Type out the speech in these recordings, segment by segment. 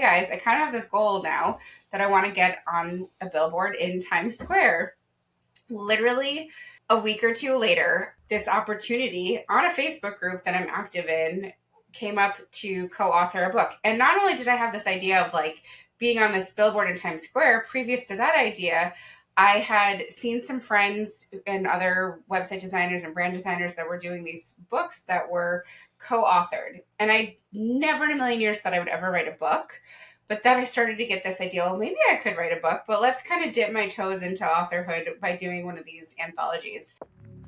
guys, I kind of have this goal now that I want to get on a billboard in Times Square. Literally a week or two later, this opportunity on a Facebook group that I'm active in came up to co-author a book. And not only did I have this idea of like being on this billboard in Times Square, previous to that idea, I had seen some friends and other website designers and brand designers that were doing these books that were co-authored. And I never in a million years thought I would ever write a book. But then I started to get this idea, well, maybe I could write a book, but let's kind of dip my toes into authorhood by doing one of these anthologies.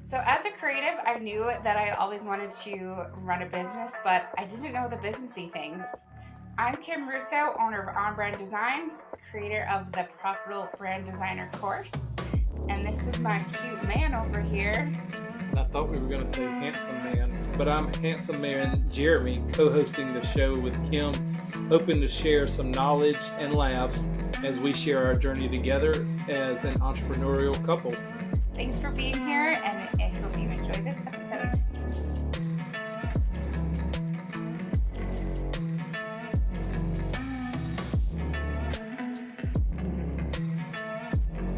So as a creative, I knew that I always wanted to run a business, but I didn't know the businessy things. I'm Kim Russo, owner of On Brand Designs, creator of the Profitable Brand Designer course. And this is my cute man over here. I thought we were going to say handsome man, but I'm handsome man Jeremy, co-hosting the show with Kim, hoping to share some knowledge and laughs as we share our journey together as an entrepreneurial couple. Thanks for being here, and I hope you enjoy this episode.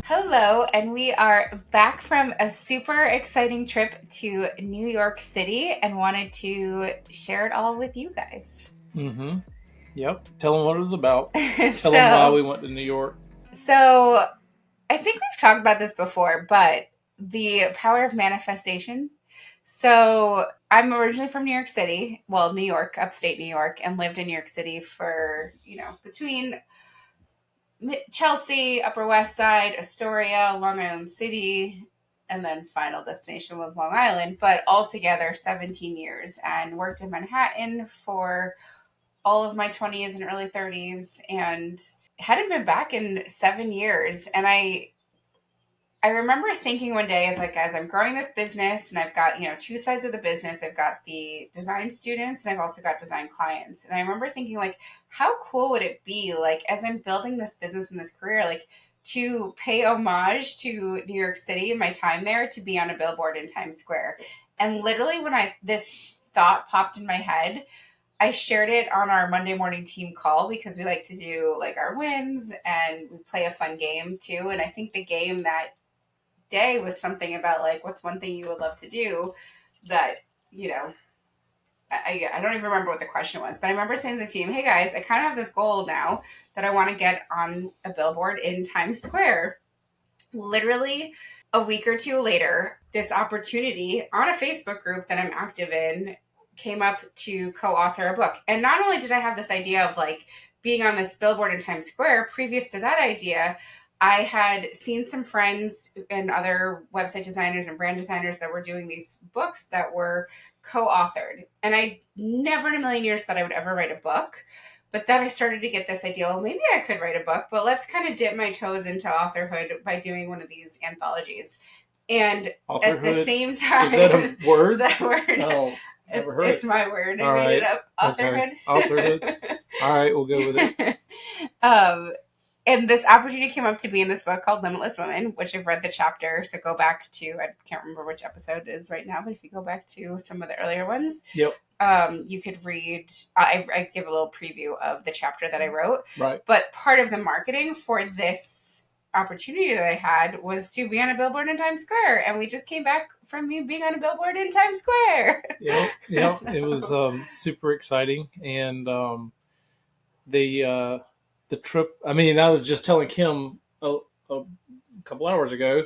Hello, and we are back from a super exciting trip to New York City and wanted to share it all with you guys. Mm-hmm. Yep. Tell them what it was about. Tell them why we went to New York. So I think we've talked about this before, but the power of manifestation. So I'm originally from New York City, well, New York, upstate New York, and lived in New York City for, between Chelsea, Upper West Side, Astoria, Long Island City, and then final destination was Long Island, but altogether 17 years, and worked in Manhattan for all of my 20s and early 30s, and hadn't been back in 7 years. And I remember thinking one day, as I'm growing this business, and I've got, two sides of the business. I've got the design students, and I've also got design clients. And I remember thinking, like, how cool would it be, like, as I'm building this business and this career, like, to pay homage to New York City and my time there, to be on a billboard in Times Square. And literally when this thought popped in my head, I shared it on our Monday morning team call, because we like to do like our wins and we play a fun game too. And I think the game that day was something about like, what's one thing you would love to do that, I don't even remember what the question was, but I remember saying to the team, hey guys, I kind of have this goal now that I want to get on a billboard in Times Square. Literally a week or two later, this opportunity on a Facebook group that I'm active in came up to co-author a book. And not only did I have this idea of like being on this billboard in Times Square, previous to that idea, I had seen some friends and other website designers and brand designers that were doing these books that were co-authored. And I never in a million years thought I would ever write a book. But then I started to get this idea, well, maybe I could write a book, but let's kind of dip my toes into authorhood by doing one of these anthologies. And authorhood? At the same time... Is that a word? Is that a word? Oh, it's my word. I made it up. Authorhood. Okay. Authorhood. All right, we'll go with it. And this opportunity came up to be in this book called Limitless Women, which I've read the chapter. So go back to, I can't remember which episode it is right now, but if you go back to some of the earlier ones, yep. You could read, I give a little preview of the chapter that I wrote. Right. But part of the marketing for this opportunity that I had was to be on a billboard in Times Square. And we just came back from me being on a billboard in Times Square. Yep. It was super exciting. And the trip, I was just telling Kim a couple hours ago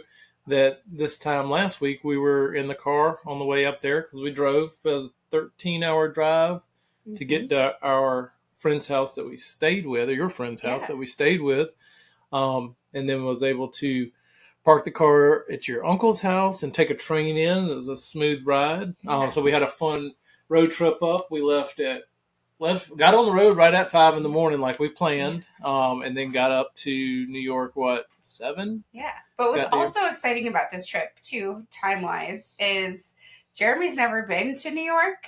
that this time last week we were in the car on the way up there because we drove. It was a 13-hour drive to get to our friend's house that we stayed with, or your friend's house that we stayed with, and then was able to park the car at your uncle's house and take a train in. It was a smooth ride. So we had a fun road trip up. We got on the road right at 5 a.m. like we planned, and then got up to New York, 7? Yeah. But what's also exciting about this trip, too, time-wise, is Jeremy's never been to New York.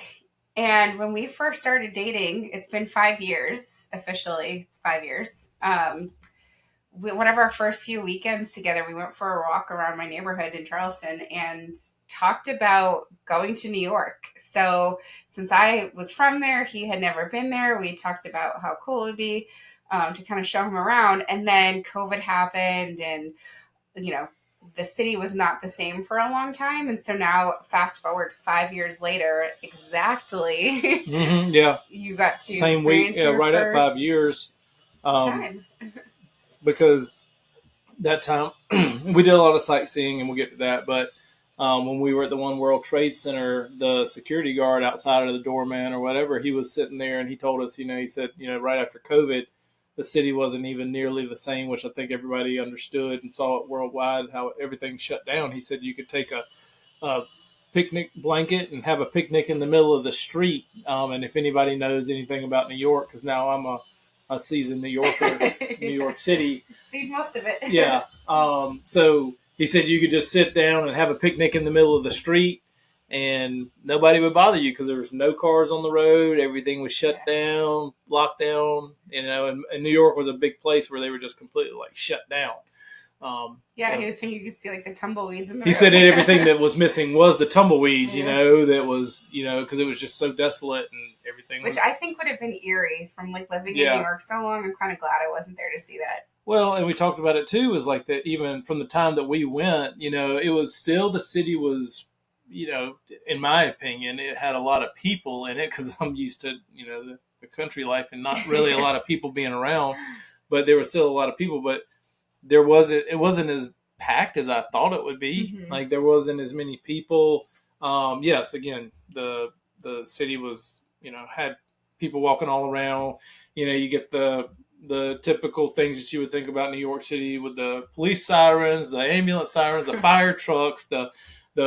And when we first started dating, it's been 5 years, officially, it's 5 years. One of our first few weekends together, we went for a walk around my neighborhood in Charleston, and talked about going to New York. So since I was from there, he had never been there. We talked about how cool it would be to kind of show him around. And then COVID happened, and the city was not the same for a long time. And so now, fast forward 5 years later, exactly, yeah, you got to same week, your right at 5 first years, time. because that time we did a lot of sightseeing, and we'll get to that. But when we were at the One World Trade Center, the security guard outside of the doorman or whatever, he was sitting there, and he told us, he said, right after COVID, the city wasn't even nearly the same, which I think everybody understood and saw it worldwide, how everything shut down. He said you could take a picnic blanket and have a picnic in the middle of the street. And if anybody knows anything about New York, because now I'm a seasoned New Yorker, New York City. See most of it. Yeah. So he said you could just sit down and have a picnic in the middle of the street, and nobody would bother you because there was no cars on the road. Everything was shut down, locked down. And New York was a big place where they were just completely shut down. So, he was saying you could see the tumbleweeds in the road. He said everything that was missing was the tumbleweeds, that was, because it was just so desolate and everything. Which I think would have been eerie from living in New York so long. I'm kind of glad I wasn't there to see that. Well, and we talked about it too, was that even from the time that we went, it was still, the city was, in my opinion, it had a lot of people in it because I'm used to, the country life and not really a lot of people being around, but there were still a lot of people, but it wasn't as packed as I thought it would be. Mm-hmm. There wasn't as many people. Yes, again, the city was, had people walking all around. You get the typical things that you would think about New York City with the police sirens, the ambulance sirens, the fire trucks, the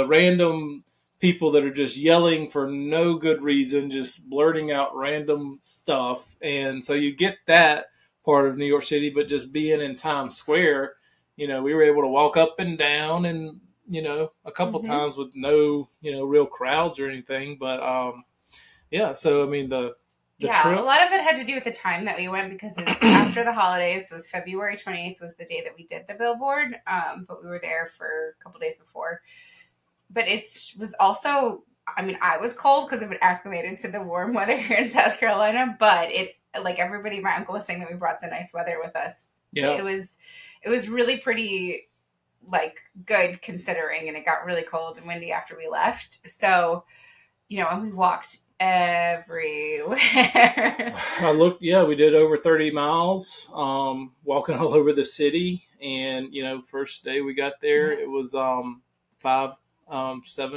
random people that are just yelling for no good reason, just blurting out random stuff. And so you get that part of New York City, but just being in Times Square, we were able to walk up and down and, a couple times with no, real crowds or anything. But, so, I mean, the trip, a lot of it had to do with the time that we went because it's after the holidays. It was February 28th was the day that we did the billboard, but we were there for a couple days before. But it was also, I was cold because it had acclimated to the warm weather here in South Carolina, but everybody, my uncle was saying that we brought the nice weather with us. Yeah. It was really pretty, good considering, and it got really cold and windy after we left. So, and we walked everywhere. I looked, we did over 30 miles, walking all over the city. And, first day we got there, it was 7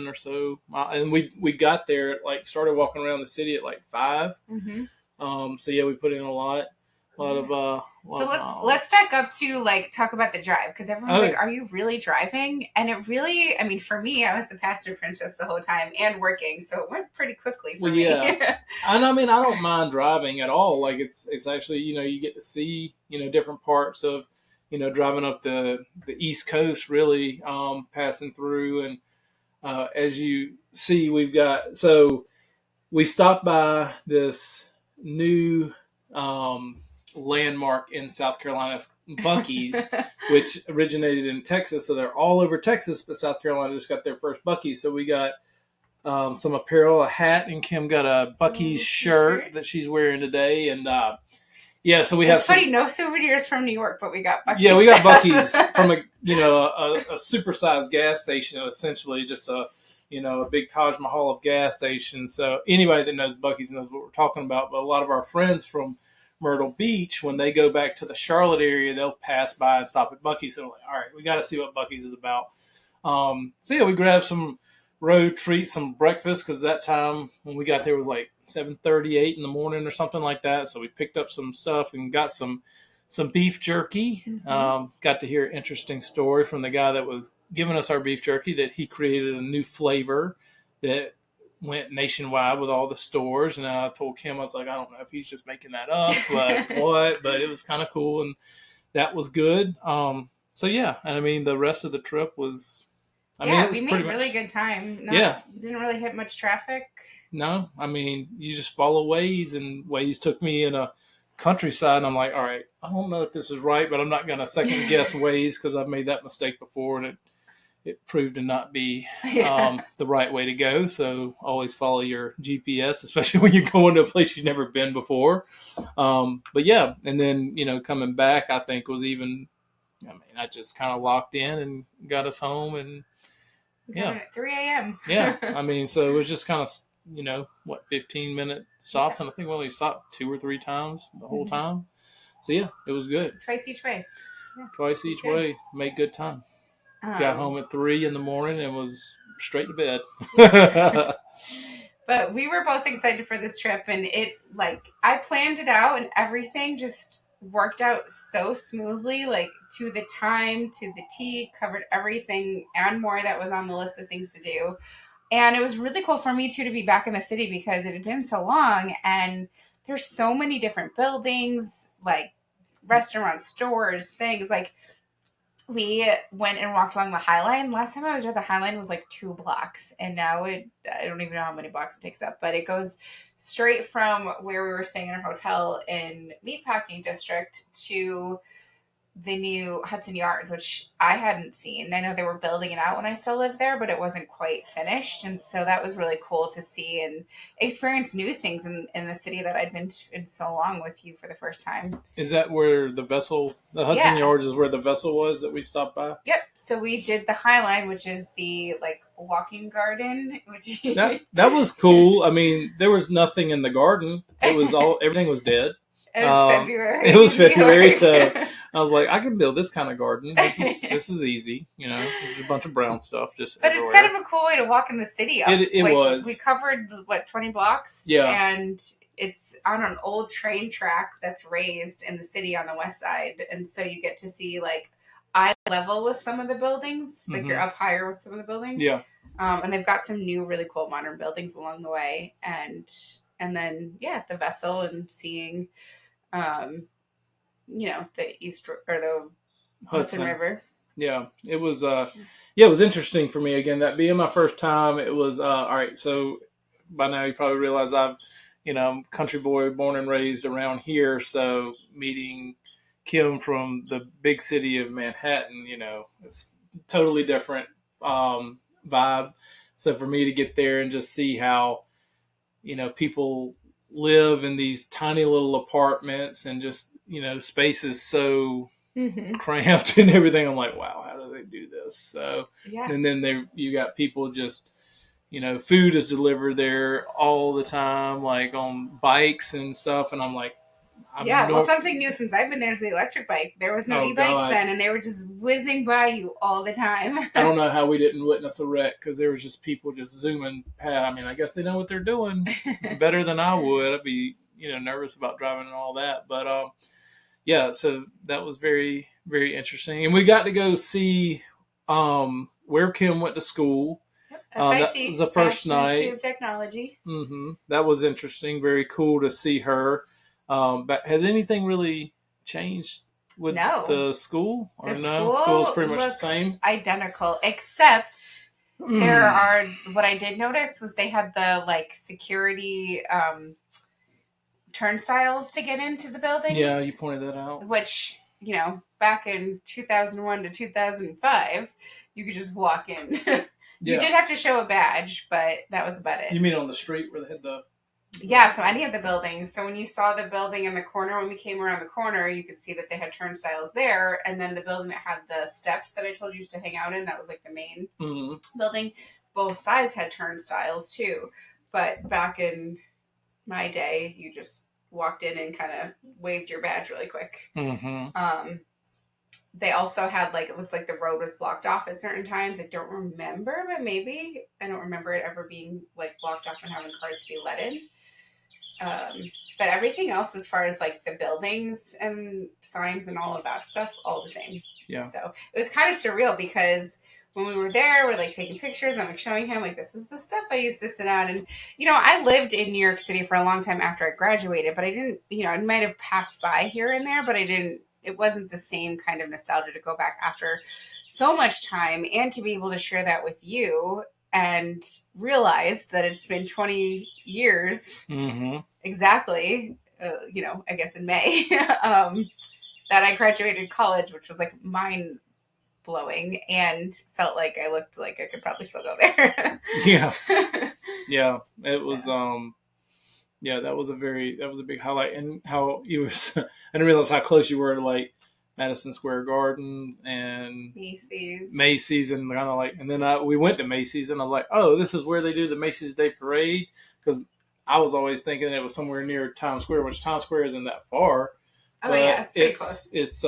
or so miles. And we got there, started walking around the city at 5. Mm-hmm. So we put in a lot of so let's back up to talk about the drive, because everyone's are you really driving? And it really, for me, I was the passenger princess the whole time and working, so it went pretty quickly for me. And I don't mind driving at all. It's actually, you get to see different parts of driving up the East Coast, really, passing through. And as you see, we stopped by this new landmark in South Carolina, Buc-ee's, which originated in Texas. So they're all over Texas, but South Carolina just got their first Buc-ee's. So we got some apparel, a hat, and Kim got a Buc-ee's shirt that she's wearing today. And so we have. It's funny, no souvenirs from New York, but we got Buc-ee's. Yeah, we got Buc-ee's from a supersized gas station, essentially just a big Taj Mahal of gas stations. So anybody that knows Buc-ee's knows what we're talking about. But a lot of our friends from Myrtle Beach, when they go back to the Charlotte area, they'll pass by and stop at Buc-ee's. So we're like, all right, we got to see what Buc-ee's is about. We grabbed some road treats, some breakfast, because that time when we got there was 7:38 in the morning or something like that. So we picked up some stuff and got some beef jerky. Mm-hmm. Got to hear an interesting story from the guy that was giving us our beef jerky, that he created a new flavor that went nationwide with all the stores. And I told Kim, I was like, I don't know if he's just making that up, but what? But it was kind of cool, and that was good. And the rest of the trip was, we made really good time. Didn't really hit much traffic. No, you just follow Waze, and Waze took me in a countryside, and I'm like, all right, I don't know if this is right, but I'm not going to second guess Waze because I've made that mistake before, and it proved to not be the right way to go. So always follow your GPS, especially when you're going to a place you've never been before. But yeah, and then, coming back, I think was even, I just kind of locked in and got us home, and Got it at 3 a.m. yeah. So it was just kind of, 15-minute stops. Yeah. And I think we only stopped 2 or 3 times the whole time. So yeah, it was good. Twice each way. Yeah. Twice each way. Made good time. Got home at 3 in the morning and was straight to bed. But we were both excited for this trip, and I planned it out, and everything just worked out so smoothly, to the time, to the T, covered everything and more that was on the list of things to do. And it was really cool for me too to be back in the city because it had been so long, and there's so many different buildings, like restaurants, stores, things. We went and walked along the High Line. Last time I was there, the High Line was 2 blocks. And now I don't even know how many blocks it takes up. But it goes straight from where we were staying in our hotel in Meatpacking District to the new Hudson Yards, which I hadn't seen. I know they were building it out when I still lived there, but it wasn't quite finished. And so that was really cool to see and experience new things in the city that I'd been in so long with you for the first time. Is that where the Hudson Yards is where the vessel was that we stopped by? Yep. So we did the High Line, which is the walking garden. Which that was cool. There was nothing in the garden. It was everything was dead. It was February. It was February, so I was like, I can build this kind of garden. This is easy, There's a bunch of brown stuff just. But everywhere. It's kind of a cool way to walk in the city. It was. We covered 20 blocks. Yeah, and it's on an old train track that's raised in the city on the west side, and so you get to see eye level with some of the buildings. You're up higher with some of the buildings. Yeah. And they've got some new really cool modern buildings along the way, and then the vessel and seeing. The East or the Hudson River. Yeah, it was. It was interesting for me again. That being my first time, it was all right. So by now you probably realize I'm country boy, born and raised around here. So meeting Kim from the big city of Manhattan, it's totally different vibe. So for me to get there and just see how people live in these tiny little apartments and just spaces so cramped and everything, I'm like, wow, how do they do this? So and then you got people just food is delivered there all the time, on bikes and stuff, and I'm like, something new since I've been there is the electric bike. There was no e-bikes then, and they were just whizzing by you all the time. I don't know how we didn't witness a wreck because there was just people just zooming past. I guess they know what they're doing better than I would. I'd be nervous about driving and all that, but so that was very, very interesting, and we got to go see where Kim went to school. That was the first night. Institute of Technology. That was interesting. Very cool to see her. But has anything really changed with the school? Or school's pretty much the same? Identical, except there are, what I did notice was they had the security turnstiles to get into the buildings. Yeah, you pointed that out. Which, back in 2001 to 2005, you could just walk in. You did have to show a badge, but that was about it. You mean on the street where they had the... Yeah, so any of the buildings. So when you saw the building in the corner, when we came around the corner, you could see that they had turnstiles there. And then the building that had the steps that I told you to hang out in, that was the main building. Both sides had turnstiles too. But back in my day, you just walked in and kind of waved your badge really quick. They also had it looked like the road was blocked off at certain times. I don't remember, but maybe. I don't remember it ever being blocked off and having cars to be let in. But everything else as far as the buildings and signs and all of that stuff, all the same. Yeah. So it was kind of surreal because when we were there, we're taking pictures and I'm showing him this is the stuff I used to sit on. And, I lived in New York City for a long time after I graduated, but I didn't, I might have passed by here and there, but it wasn't the same kind of nostalgia to go back after so much time and to be able to share that with you and realize that it's been 20 years exactly, I guess in May, that I graduated college, which was mind blowing, and felt like I looked like I could probably still go there. Yeah. Yeah. It was yeah, that was a big highlight, and how you was I didn't realize how close you were to like Madison Square Garden and Macy's, and kind of like, and then we went to Macy's, and I was like, oh, this is where they do the Macy's Day Parade, because I was always thinking it was somewhere near Times Square, which Times Square isn't that far. Oh yeah, it's pretty close. It's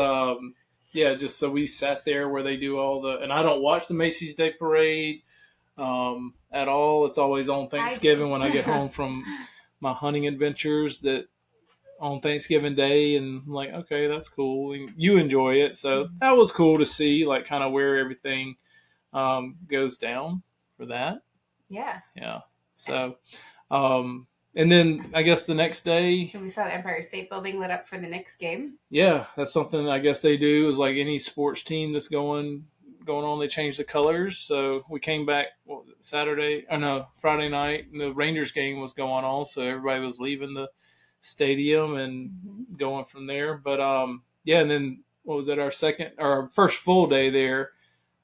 yeah, just so we sat there where they do all the, and I don't watch the Macy's Day Parade at all. It's always on Thanksgiving when I get home from my hunting adventures that on Thanksgiving Day, and I'm like, okay, that's cool. And you enjoy it, so that was cool to see, like, kind of where everything goes down for that. Yeah. So, and then I guess the next day, we saw the Empire State Building lit up for the Knicks game. Yeah, that's something I guess they do. Is like any sports team that's going on, they change the colors. So we came back, what was it, Friday night, and the Rangers game was going on, so everybody was leaving the stadium and going from there. But yeah, and then what was it, our first full day there,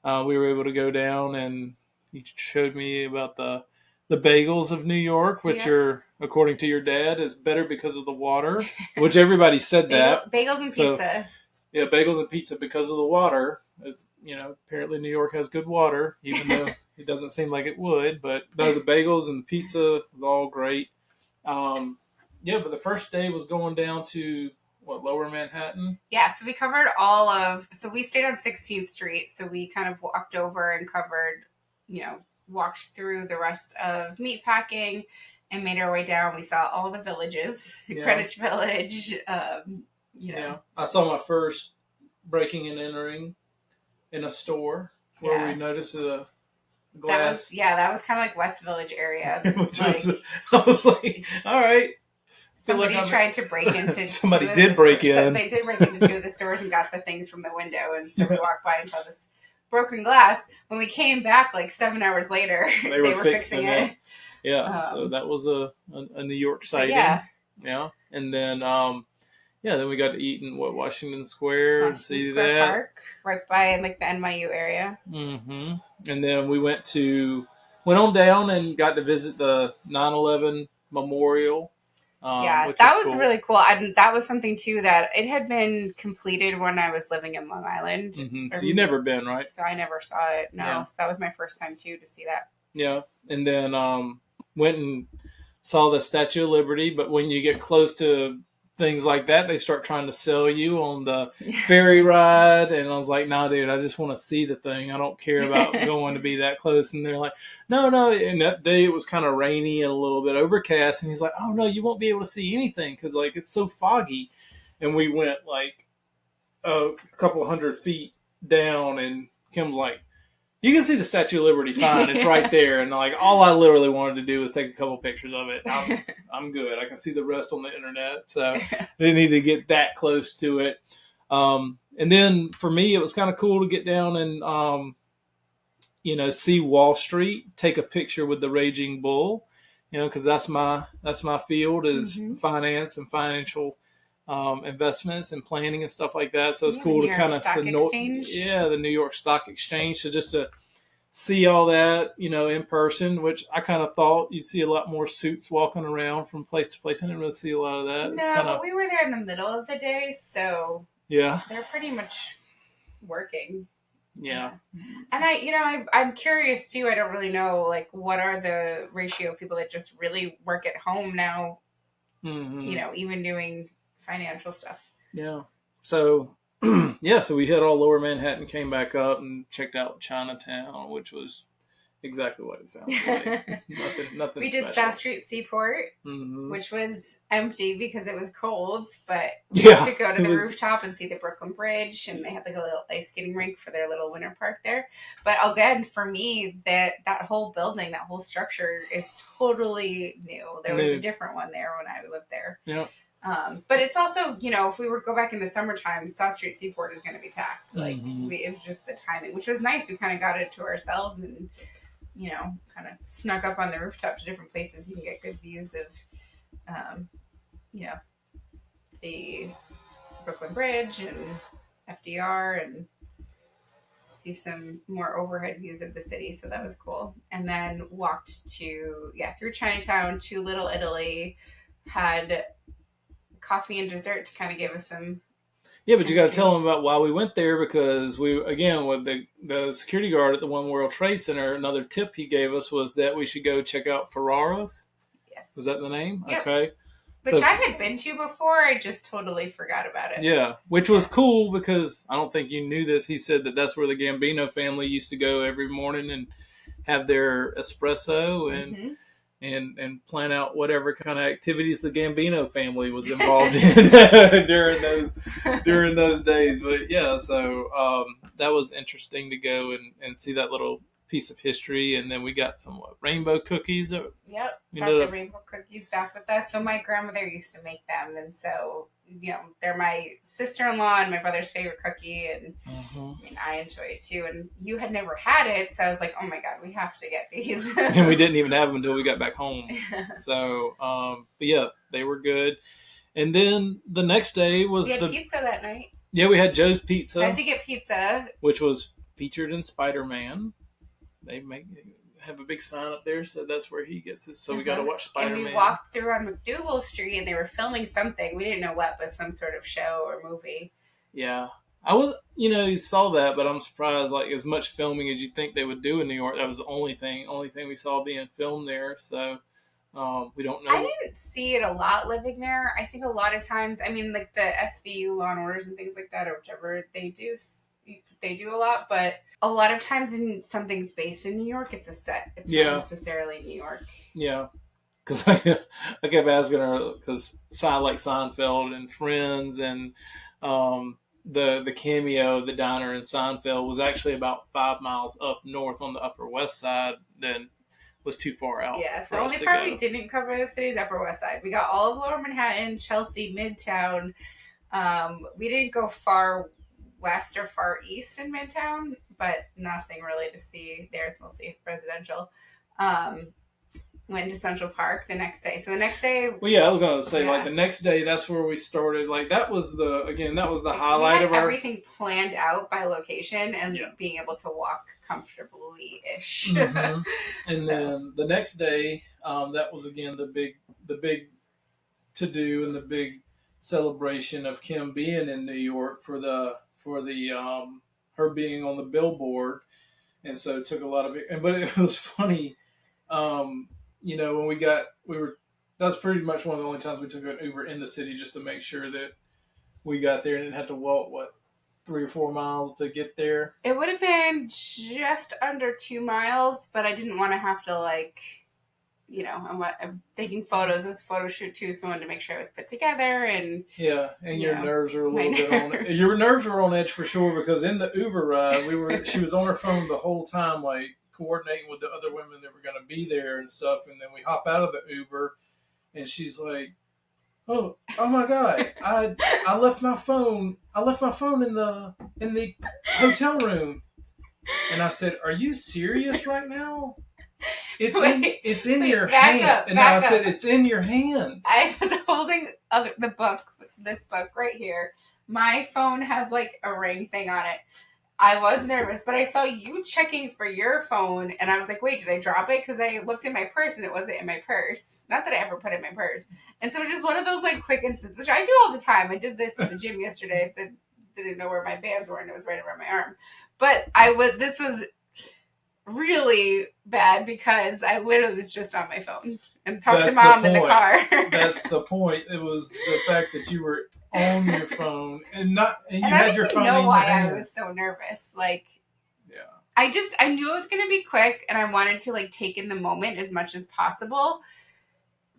we were able to go down, and he showed me about the bagels of New York, which are, according to your dad, is better because of the water, which everybody said that. Bagels and pizza. Yeah, bagels and pizza because of the water. It's, apparently New York has good water, even though it doesn't seem like it would. But no, the bagels and the pizza was all great. Yeah, but the first day was going down to, Lower Manhattan? Yeah, so we covered so we stayed on 16th Street, so we kind of walked over and covered, walked through the rest of meatpacking and made our way down. We saw all the villages, Greenwich Village, Yeah, I saw my first breaking and entering in a store where we noticed a glass. That was kind of like West Village area. I was like, all right. Somebody tried to break into Somebody did break in. So they did break into two of the stores and got the things from the window. And so we walked by and saw this broken glass. When we came back like 7 hours later, they were fixing it. Yeah, so that was a New York sighting. Yeah. And then, then we got to eat in Washington Square and see that. Park, right by like the NYU area. Mm-hmm. And then we went on down and got to visit the 9/11 memorial. That was cool. Really cool. That was something too that it had been completed when I was living in Long Island. Mm-hmm. So you never been, right? So I never saw it. No, so that was my first time too to see that. Yeah, and then went and saw the Statue of Liberty. But when you get close to things like that, they start trying to sell you on the ferry ride, and I was like, "Nah, dude, I just want to see the thing. I don't care about going to be that close." And they're like, "No." And that day it was kind of rainy and a little bit overcast, and he's like, "Oh no, you won't be able to see anything because like it's so foggy." And we went like a couple hundred feet down, and Kim's like, "You can see the Statue of Liberty fine. It's right there." And like, all I literally wanted to do was take a couple pictures of it. I'm good. I can see the rest on the internet. So I didn't need to get that close to it. And then for me, it was kind of cool to get down and, see Wall Street, take a picture with the Raging Bull, because that's my field is finance and financial investments and planning and stuff like that. So it's cool to kind of the New York Stock Exchange. So just to see all that, in person, which I kind of thought you'd see a lot more suits walking around from place to place. I didn't really see a lot of that. No, but we were there in the middle of the day, so they're pretty much working. Yeah. And I'm curious too. I don't really know, like, what are the ratio of people that just really work at home now, even doing financial stuff. Yeah. So, so we hit all Lower Manhattan, came back up and checked out Chinatown, which was exactly what it sounds like. nothing We special. did South Street Seaport, which was empty because it was cold, but we to go to the rooftop and see the Brooklyn Bridge, and they had like a little ice skating rink for their little winter park there. But again, for me, that whole building, that whole structure is totally new. There was a different one there when I lived there. Yeah. But it's also, if we were go back in the summertime, South Street Seaport is going to be packed. Like it was just the timing, which was nice. We kind of got it to ourselves and, kind of snuck up on the rooftop to different places. You can get good views of, the Brooklyn Bridge and FDR and see some more overhead views of the city. So that was cool. And then walked through Chinatown to Little Italy, had coffee and dessert to kind of give us some. Yeah, but you got to tell them about why we went there, because with the security guard at the One World Trade Center, another tip he gave us was that we should go check out Ferraro's. Yes. Was that the name? Yep. Okay. Which I had been to before. I just totally forgot about it. Yeah, which was cool because I don't think you knew this. He said that that's where the Gambino family used to go every morning and have their espresso and plan out whatever kind of activities the Gambino family was involved in during those days. But yeah, so that was interesting to go and see that little piece of history. And then we got some rainbow cookies. Yep, brought the rainbow cookies back with us. So my grandmother used to make them, and so they're my sister-in-law and my brother's favorite cookie, and I enjoy it too. And you had never had it, so I was like, oh my god, we have to get these. And we didn't even have them until we got back home. So but yeah, they were good. And then the next day was we had pizza that night. Yeah, we had Joe's Pizza. I had to get pizza, which was featured in Spider-Man. They have a big sign up there, so that's where he gets it. So we got to watch Spider-Man. And we walked through on McDougal Street, and they were filming something. We didn't know what, but some sort of show or movie. Yeah. I was, you saw that, but I'm surprised, like, as much filming as you think they would do in New York. That was the only thing we saw being filmed there. So we don't know. I didn't see it a lot living there. I think a lot of times, like the SVU Law and Orders and things like that, or whichever they do a lot, but a lot of times when something's based in New York, it's a set. It's not necessarily New York. Yeah. Because I kept asking her, because like Seinfeld and Friends and the cameo, the diner in Seinfeld was actually about 5 miles up north on the Upper West Side, then was too far out. Yeah, the only part we didn't cover the city's Upper West Side. We got all of Lower Manhattan, Chelsea, Midtown. We didn't go far west or far east in Midtown, but nothing really to see there. It's mostly residential. Went to Central Park the next day. So the next day... Well, yeah, I was going to say, like, the next day, that's where we started. Like, that was the highlight of our... everything planned out by location and being able to walk comfortably-ish. Mm-hmm. And then the next day, that was, again, the big to-do and the big celebration of Kim being in New York for the her being on the Billboard. And so it took a lot of it. But it was funny... when that was pretty much one of the only times we took an Uber in the city just to make sure that we got there and didn't have to walk, 3 or 4 miles to get there. It would have been just under 2 miles, but I didn't want to have to, I'm taking photos. This photo shoot too, so I wanted to make sure I was put together. And yeah, and your nerves are a little bit on edge. Your nerves were on edge for sure, because in the Uber ride, she was on her phone the whole time, like, coordinating with the other women that were going to be there and stuff. And then we hop out of the Uber and she's like, oh my God, I left my phone in the hotel room. And I said, are you serious right now? It's in your hand. And I said, it's in your hand. I was holding this book right here. My phone has like a ring thing on it. I was nervous, but I saw you checking for your phone, and I was like, wait, did I drop it? Because I looked in my purse, and it wasn't in my purse. Not that I ever put it in my purse. And so it was just one of those, like, quick instances, which I do all the time. I did this in the gym yesterday. Didn't know where my bands were, and it was right around my arm. But this was really bad, because I literally was just on my phone and talked to Mom in the car. That's the point. It was the fact that you were on your phone and you had your phone in your hand. I don't know why I was so nervous. Like, yeah, I knew it was going to be quick, and I wanted to like take in the moment as much as possible,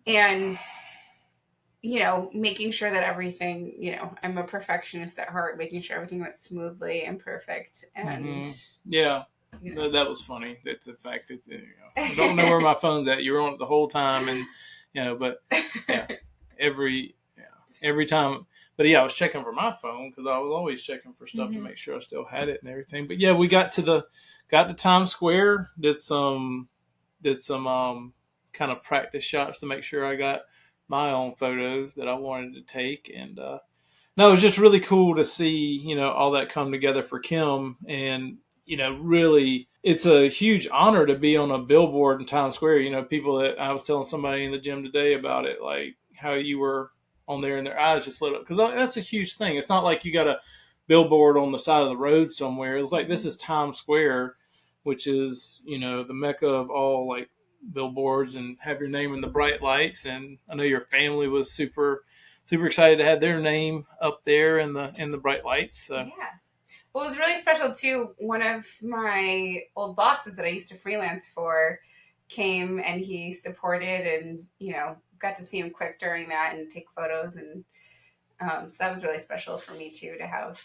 and making sure that everything, I'm a perfectionist at heart, making sure everything went smoothly and perfect, and yeah. That was funny. That the fact that I don't know where my phone's at. You were on it the whole time, and but yeah, every time. But yeah, I was checking for my phone because I was always checking for stuff to make sure I still had it and everything. But yeah, we got to Times Square. Did some kind of practice shots to make sure I got my own photos that I wanted to take, and no, it was just really cool to see all that come together for Kim. And really, it's a huge honor to be on a billboard in Times Square. People that I was telling somebody in the gym today about it, like how you were on there and their eyes just lit up. Because that's a huge thing. It's not like you got a billboard on the side of the road somewhere. It's like this is Times Square, which is, the mecca of all like billboards, and have your name in the bright lights. And I know your family was super, super excited to have their name up there in the bright lights. So. Yeah. Well, it was really special too. One of my old bosses that I used to freelance for came and he supported, and got to see him quick during that and take photos, and so that was really special for me too to have.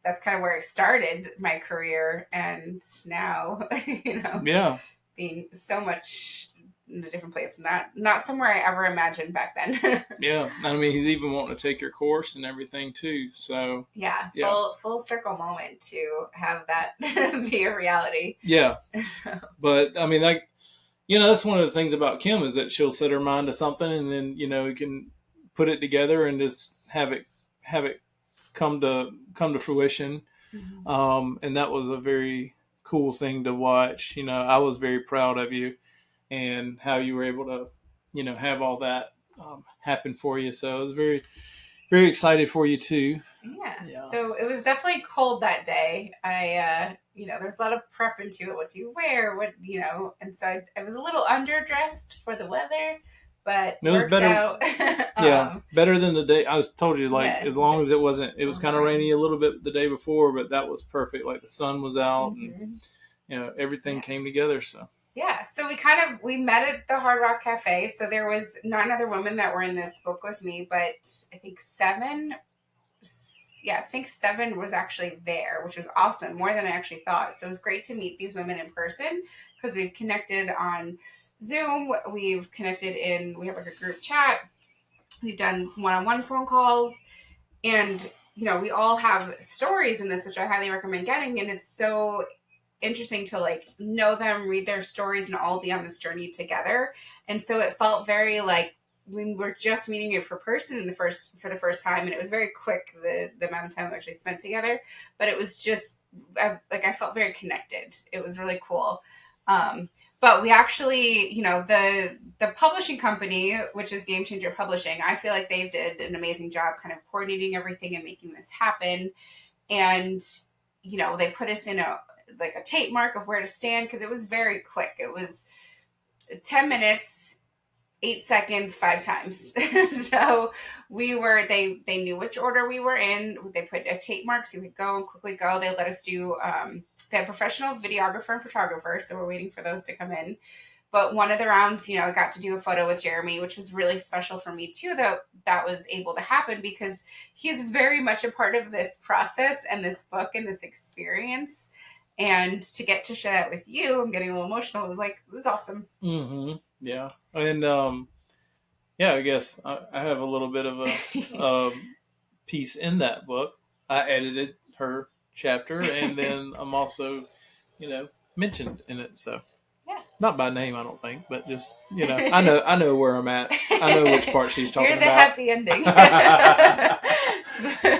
That's kind of where I started my career, and now Yeah. being so much in a different place, not somewhere I ever imagined back then. Yeah, I mean, he's even wanting to take your course and everything too. So yeah, full circle moment to have that be a reality. Yeah, but I mean, like, that's one of the things about Kim is that she'll set her mind to something, and then you can put it together and just have it come to fruition. Mm-hmm. And that was a very cool thing to watch. I was very proud of you and how you were able to, have all that happen for you. So I was very, very excited for you too. Yeah. So it was definitely cold that day. There's a lot of prep into it. What do you wear? And so I was a little underdressed for the weather, but it was better out. Better than the day. I was told you, as long as it was kind of rainy a little bit the day before, but that was perfect. Like the sun was out, mm-hmm. and everything came together. So yeah, so we met at the Hard Rock Cafe. So there was 9 other women that were in this book with me, but I think 7 was actually there, which was awesome, more than I actually thought. So it was great to meet these women in person because we've connected on Zoom. We've connected we have like a group chat. We've done one-on-one phone calls, and we all have stories in this, which I highly recommend getting. And it's so interesting to like know them, read their stories, and all be on this journey together. And so it felt very like we were just meeting you for the first time, and it was very quick the amount of time we actually spent together. But it was just I felt very connected. It was really cool. But we actually, the publishing company, which is Game Changer Publishing, I feel like they did an amazing job kind of coordinating everything and making this happen. And they put us in a tape mark of where to stand because it was very quick. It was 10 minutes, 8 seconds, 5 times. So they knew which order we were in. They put a tape mark so we could go and quickly go. They let us do, they had a professional videographer and photographer, so we're waiting for those to come in. But one of the rounds, I got to do a photo with Jeremy, which was really special for me too, that was able to happen because he is very much a part of this process and this book and this experience. And to get to share that with you, I'm getting a little emotional. It was awesome. Mm-hmm. Yeah. And, I guess I have a little bit of a piece in that book. I edited her chapter, and then I'm also, mentioned in it. So, yeah, not by name, I don't think, but just I know where I'm at. I know which part she's talking about. You're the happy ending.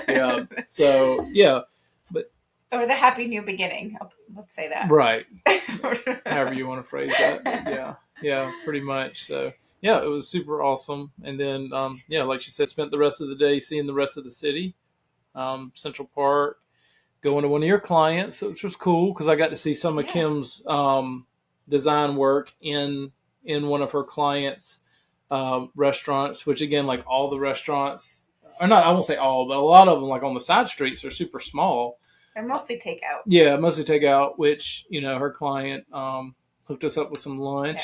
Yeah. So but or the happy new beginning. Let's say that. Right. However you want to phrase that. But yeah, pretty much. So. Yeah, it was super awesome. And then, like she said, spent the rest of the day seeing the rest of the city, Central Park, going to one of your clients, which was cool because I got to see some of Kim's design work in one of her clients' restaurants, which again, like all the restaurants, or not, I won't say all, but a lot of them, like on the side streets, are super small. They're mostly takeout. Yeah, mostly takeout, which, her client hooked us up with some lunch,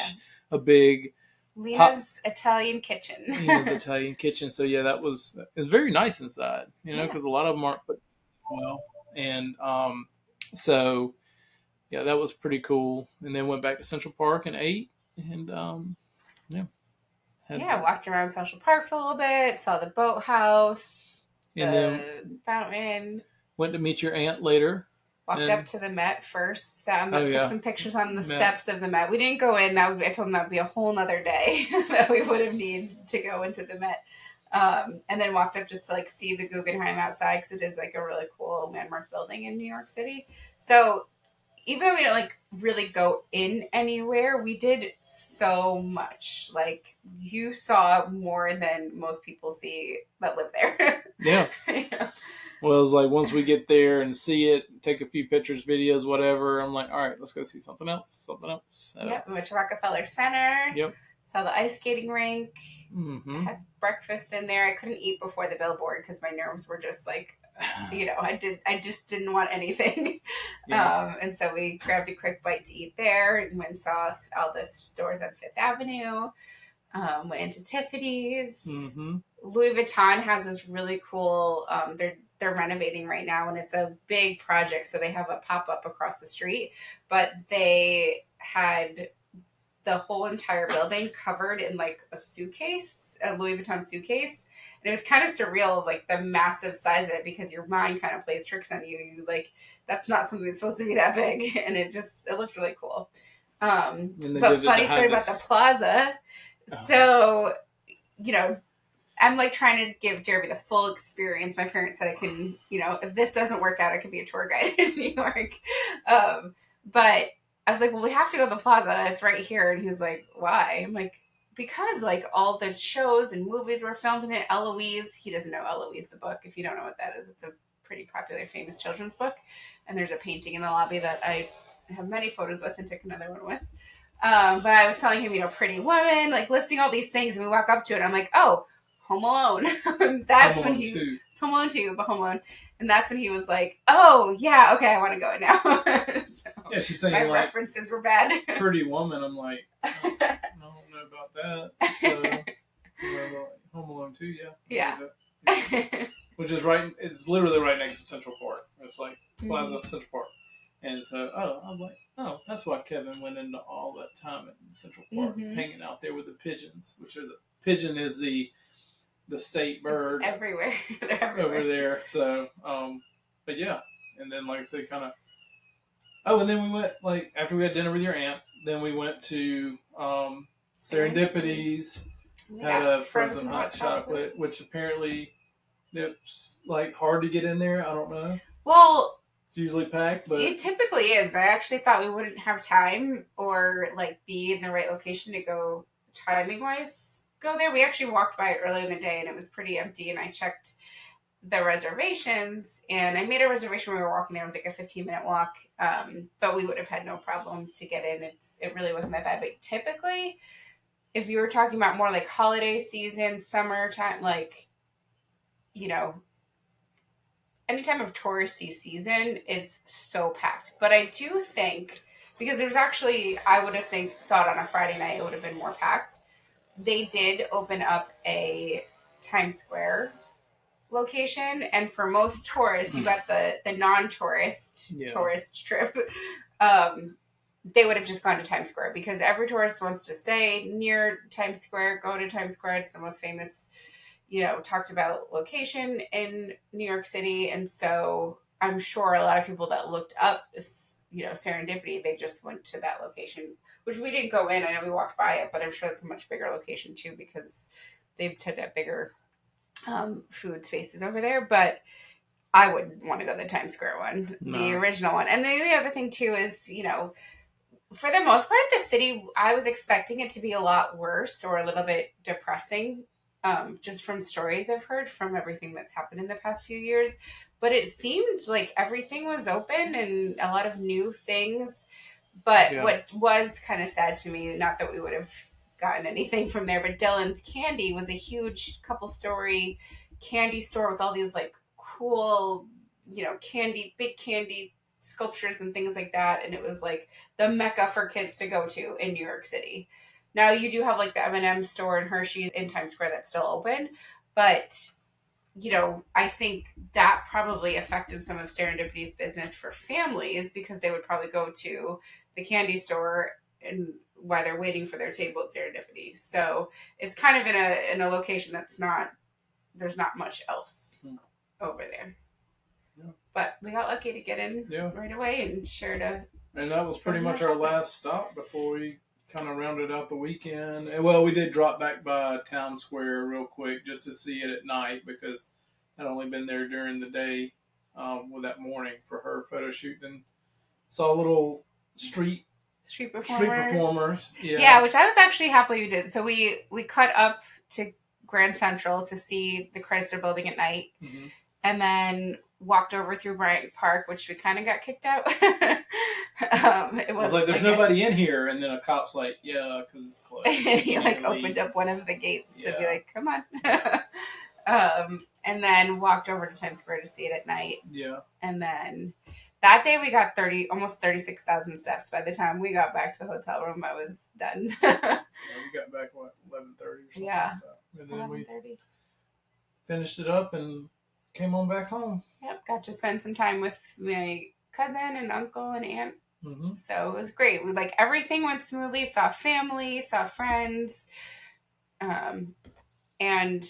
a big... Lena's Italian kitchen. Lena's Italian kitchen. So yeah, it was very nice inside, because a lot of them aren't put well. And so yeah, that was pretty cool. And then went back to Central Park and ate, and walked around Central Park for a little bit, saw the boathouse, and then fountain. Went to meet your aunt later. Walked up to the Met first. Took some pictures on the steps of the Met. We didn't go in. I told them that would be a whole nother day that we would have needed to go into the Met. And then walked up just to see the Guggenheim outside because it is a really cool landmark building in New York City. So even though we don't like really go in anywhere, we did so much. Like you saw more than most people see that live there. Yeah. Yeah. Well, it's like once we get there and see it, take a few pictures, videos, whatever. I'm like, all right, let's go see something else. Something else. So, Yep. We went to Rockefeller Center. Yep. Saw the ice skating rink. Mm-hmm. Had breakfast in there. I couldn't eat before the billboard because my nerves were just like, I just didn't want anything. Yeah. And so we grabbed a quick bite to eat there and went and saw all the stores on Fifth Avenue. Went into Tiffany's. Mm-hmm. Louis Vuitton has this really cool. They're renovating right now, and it's a big project. So they have a pop up across the street, but they had the whole entire building covered in like a suitcase, a Louis Vuitton suitcase. And it was kind of surreal, like the massive size of it, because your mind kind of plays tricks on you. You like, that's not something that's supposed to be that big. And it looked really cool. But funny story about the plaza. So, I'm like trying to give Jeremy the full experience. My parents said I can, if this doesn't work out, I could be a tour guide in New York. But I was like, well, we have to go to the plaza. It's right here. And he was like, why? I'm like, because like all the shows and movies were filmed in it. Eloise, he doesn't know Eloise, the book. If you don't know what that is, it's a pretty popular, famous children's book. And there's a painting in the lobby that I have many photos with and took another one with. But I was telling him, Pretty Woman, like listing all these things. And we walk up to it. And I'm like, oh, Home Alone. That's when he... It's Home Alone 2, but Home Alone. And that's when he was like, oh, yeah, okay, I want to go now. So yeah, she's saying my like, references were bad. Pretty Woman. I'm like, I don't know about that. So, Home Alone 2, yeah. Yeah. Which is right, it's literally right next to Central Park. It's like Plaza Central Park. And so, I was like, oh, that's why Kevin went into all that time in Central Park, hanging out there with the pigeons, pigeon is the state bird. It's everywhere. They're everywhere. Over there. So, but yeah. And then, like I said, kind of, oh, and then we went, like, after we had dinner with your aunt, then we went to Serendipity's, had a frozen hot chocolate, which apparently it's, like, hard to get in there. I don't know. Well, it's usually packed, but it typically is. But I actually thought we wouldn't have time or, like, be in the right location to go timing-wise. Go there. We actually walked by it earlier in the day and it was pretty empty, and I checked the reservations and I made a reservation when we were walking there. It was like a 15-minute walk, but we would have had no problem to get in. It really wasn't that bad. But typically, if you were talking about more like holiday season, summertime, like, any time of touristy season, it's so packed. But I do think, because there's actually, I would have thought on a Friday night it would have been more packed. They did open up a Times Square location, and for most tourists, you got the non-tourist tourist trip. They would have just gone to Times Square because every tourist wants to stay near Times Square, go to Times Square. It's the most famous, talked about location in New York City, and so I'm sure a lot of people that looked up, Serendipity, they just went to that location. Which we didn't go in. I know we walked by it, but I'm sure it's a much bigger location too because they tend to have bigger food spaces over there. But I wouldn't want to go to the Times Square one, the original one. And the other thing too is, for the most part, the city, I was expecting it to be a lot worse or a little bit depressing, just from stories I've heard from everything that's happened in the past few years. But it seemed like everything was open and a lot of new things. But what was kind of sad to me, not that we would have gotten anything from there, but Dylan's Candy was a huge couple-story candy store with all these, like, cool, big candy sculptures and things like that. And it was, like, the mecca for kids to go to in New York City. Now, you do have, like, the M&M store in Hershey's in Times Square that's still open. But, I think that probably affected some of Serendipity's business for families because they would probably go to the candy store and while they're waiting for their table at Serendipity. So it's kind of in a location there's not much else over there. Yeah. But we got lucky to get in right away and shared and that was pretty much our last stop before we kind of rounded out the weekend. And, well, we did drop back by Town Square real quick just to see it at night because I'd only been there during the day with that morning for her photo shoot. Then saw little street performers. Yeah, which I was actually happy we did. So we cut up to Grand Central to see the Chrysler Building at night, and then walked over through Bryant Park, which we kind of got kicked out. It was like, there's nobody in here, and then a cop's like, yeah, because it's closed. And he like opened up one of the gates to be like, come on. And then walked over to Times Square to see it at night. Yeah. And then that day we got almost 36,000 steps. By the time we got back to the hotel room, I was done. Yeah, we got back, 11:30 or something. Yeah. So. And then 11:30. we finished it up and came on back home. Yep, got to spend some time with my cousin and uncle and aunt. So it was great. We everything went smoothly. Saw family, saw friends, and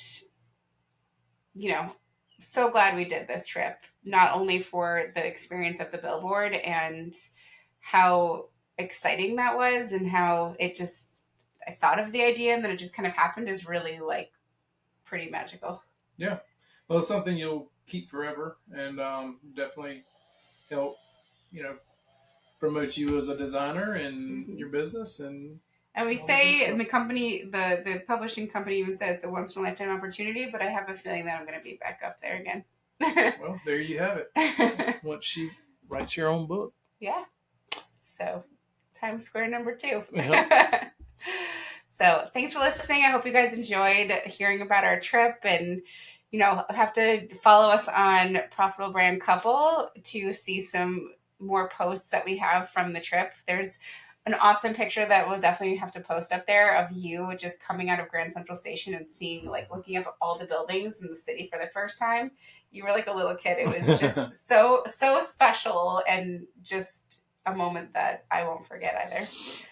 so glad we did this trip. Not only for the experience of the billboard and how exciting that was, and how I thought of the idea and then it just kind of happened, is really pretty magical. Yeah. Well, it's something you'll keep forever, and definitely help, promote you as a designer and your business. And we say, and the company, the publishing company even said it's a once in a lifetime opportunity, but I have a feeling that I'm going to be back up there again. Well, there you have it. Once she writes your own book. Yeah. So, Times Square number 2. Yep. So, thanks for listening. I hope you guys enjoyed hearing about our trip, and have to follow us on Profitable Brand Couple to see some more posts that we have from the trip. There's an awesome picture that we'll definitely have to post up there of you just coming out of Grand Central Station and seeing, looking up at all the buildings in the city for the first time. You were like a little kid. It was just so special, and just a moment that I won't forget either.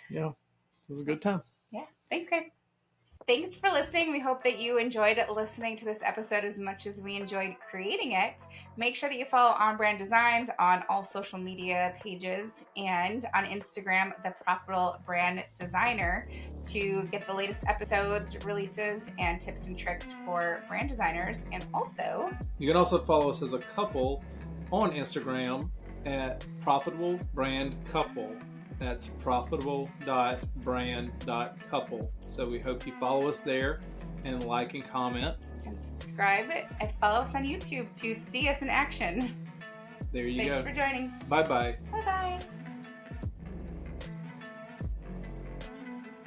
Yeah, it was a good time. Yeah. Thanks, guys. Thanks for listening. We hope that you enjoyed listening to this episode as much as we enjoyed creating it. Make sure that you follow On Brand Designs on all social media pages and on Instagram, The Profitable Brand Designer, to get the latest episodes, releases, and tips and tricks for brand designers. And also, you can also follow us as a couple on Instagram at Profitable Brand Couple. That's profitable.brand.couple. So we hope you follow us there and like and comment. And subscribe and follow us on YouTube to see us in action. There you go. Thanks for joining. Bye-bye. Bye-bye.